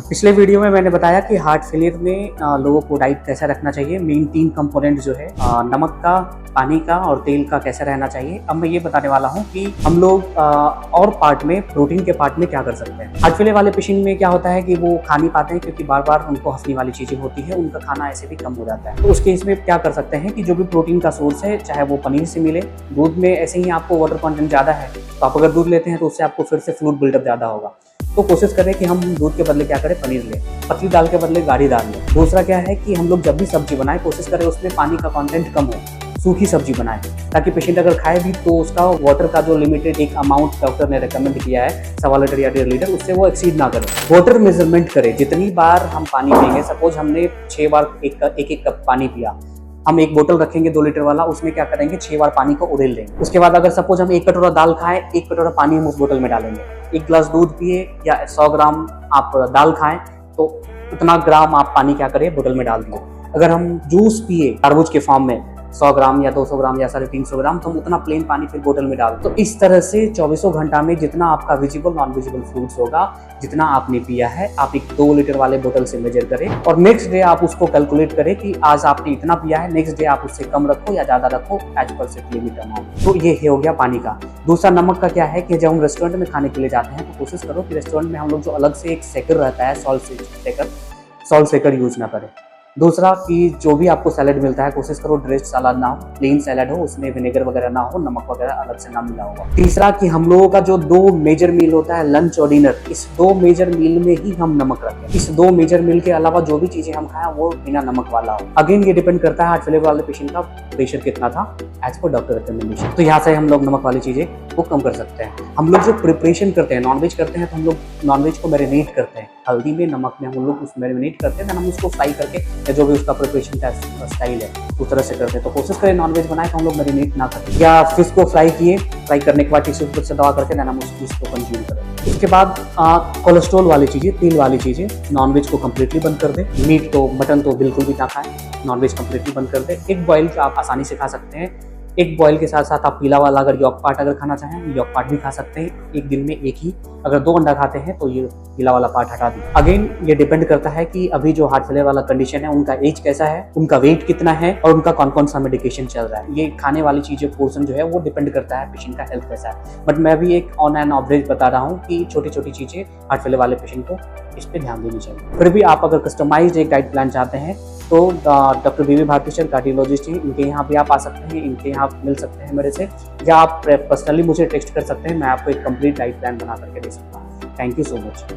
पिछले वीडियो में मैंने बताया कि हार्ट फेलियर में लोगों को डाइट कैसा रखना चाहिए। मेन 3 कंपोनेंट जो है नमक का, पानी का और तेल का कैसा रहना चाहिए। अब मैं ये बताने वाला हूँ कि हम लोग और पार्ट में, प्रोटीन के पार्ट में क्या कर सकते हैं। हार्ट फेलियर वाले पेशेंट में क्या होता है कि वो खा नहीं पाते हैं क्योंकि बार बार उनको हंसने वाली चीजें होती है, उनका खाना ऐसे भी कम हो जाता है। तो उस केस में क्या कर सकते हैं कि जो भी प्रोटीन का सोर्स है, चाहे वो पनीर से मिले, दूध में ऐसे ही आपको वाटर कंटेंट ज्यादा है तो आप अगर दूध लेते हैं तो उससे आपको फिर से फ्लूइड बिल्डअप ज्यादा होगा। तो कोशिश करें कि हम दूध के बदले क्या करें, पनीर लें। पतली दाल के बदले गाढ़ी दाल लें। दूसरा क्या है कि हम लोग जब भी सब्जी बनाएं कोशिश करें उसमें पानी का कंटेंट कम हो, सूखी सब्जी बनाएं ताकि पेशेंट अगर खाए भी तो उसका वाटर का जो लिमिटेड एक अमाउंट डॉक्टर ने रेकमेंड किया है 1.25 लीटर या 1.5 लीटर, उससे वो एक्सीड ना करें। वाटर मेजरमेंट करें, जितनी बार हम पानी पिएंगे, सपोज हमने 6 बार एक कप पानी पिया, हम एक बोतल रखेंगे 2 लीटर वाला, उसमें क्या करेंगे 6 बार पानी को उड़ेल लेंगे। उसके बाद अगर सपोज हम 1 कटोरा दाल खाएं, 1 कटोरा पानी हम उस बोतल में डालेंगे। 1 गिलास दूध पिए या 100 ग्राम आप दाल खाएं तो उतना ग्राम आप पानी क्या करें, बोतल में डाल दिए। अगर हम जूस पिए तरबूज के फॉर्म में 100 ग्राम या 200 ग्राम या 350 ग्राम, तो हम उतना प्लेन पानी फिर बोतल में डाल। तो इस तरह से 24 घंटा में जितना आपका विजिबल नॉन विजिबल फ्लूइड्स होगा, जितना आपने पिया है, आप एक 2 लीटर वाले बोतल से मेजर करें और नेक्स्ट डे आप उसको कैलकुलेट करें कि आज आपने इतना पिया है, नेक्स्ट डे आप उससे कम रखो या ज्यादा रखो as per set limit amount. तो ये हो गया पानी का। दूसरा नमक का क्या है कि जब हम रेस्टोरेंट में खाने के लिए जाते हैं तो कोशिश करो कि रेस्टोरेंट में हम लोग जो अलग से एक शेकर रहता है, सॉल्ट शेकर यूज ना करें। दूसरा कि जो भी आपको सैलेड मिलता है कोशिश करो ड्रेस्ड सलाद ना हो, प्लेन सैलेड हो, उसमें विनेगर वगैरह ना हो, नमक वगैरह अलग से ना मिला होगा। तीसरा कि हम लोगों का जो 2 मेजर मील होता है, लंच और डिनर, इस 2 मेजर मील में ही हम नमक रखें। इस 2 मेजर मील के अलावा जो भी चीजें हम खाएं वो बिना नमक वाला हो। अगेन ये डिपेंड करता है हार्ट फेलियर वाले पेशेंट का प्रेशर कितना था एज पर डॉक्टर रिकमेंडेशन। तो यहाँ से हम लोग नमक वाली चीजें वो कम कर सकते हैं। हम लोग जो प्रिपरेशन करते हैं, नॉनवेज करते हैं तो हम लोग नॉनवेज को मैरिनेट करते हैं, हल्दी में, नमक में हम लोग उस मैरिनेट करते हैं, हम उसको फ्राई करके या जो भी उसका प्रिपरेशन का स्टाइल है उस तरह से करते हैं। तो कोशिश करें नॉनवेज बनाए तो हम लोग मैरिनेट ना करें, या फिश को फ्राई किए, फ्राई करने के बाद टिश्यू पेपर से दबा करके हम उस फिश को कंज्यूम करें। उसके बाद कोलेस्ट्रॉल वाली चीज़ें, तेल वाली चीज़ें, नॉनवेज को कम्प्लीटली बंद कर दें। मीट तो, मटन तो बिल्कुल भी ना खाएं, नॉनवेज कम्प्लीटली बंद कर दें। एग बॉयल आप आसानी से खा सकते हैं। एक बॉयल के साथ साथ आप पीला वाला अगर यॉक पार्ट अगर खाना चाहें, यॉक पार्ट भी खा सकते हैं। एक दिन में एक ही, अगर 2 अंडा खाते हैं तो ये पीला वाला पार्ट हटा दें। अगेन ये डिपेंड करता है कि अभी जो हार्ट फेलियर वाला कंडीशन है उनका एज कैसा है, उनका वेट कितना है और उनका कौन कौन सा मेडिकेशन चल रहा है। ये खाने वाली चीजें पोर्शन जो है वो डिपेंड करता है पेशेंट का हेल्थ कैसा है। बट मैं भी एक ऑन एंड एवरेज बता रहा हूँ कि छोटी छोटी चीजें हार्ट फेलियर वाले पेशेंट को इस पर ध्यान देनी चाहिए। फिर भी आप अगर कस्टमाइज्ड एक डाइट प्लान चाहते हैं तो डॉक्टर बीवी भारती सर कार्डियोलॉजिस्ट हैं, इनके यहाँ भी आप आ सकते हैं, इनके यहाँ मिल सकते हैं मेरे से, या आप पर्सनली मुझे टेक्स्ट कर सकते हैं, मैं आपको एक कंप्लीट डाइट प्लान बना करके दे सकता हूँ। Thank you so much.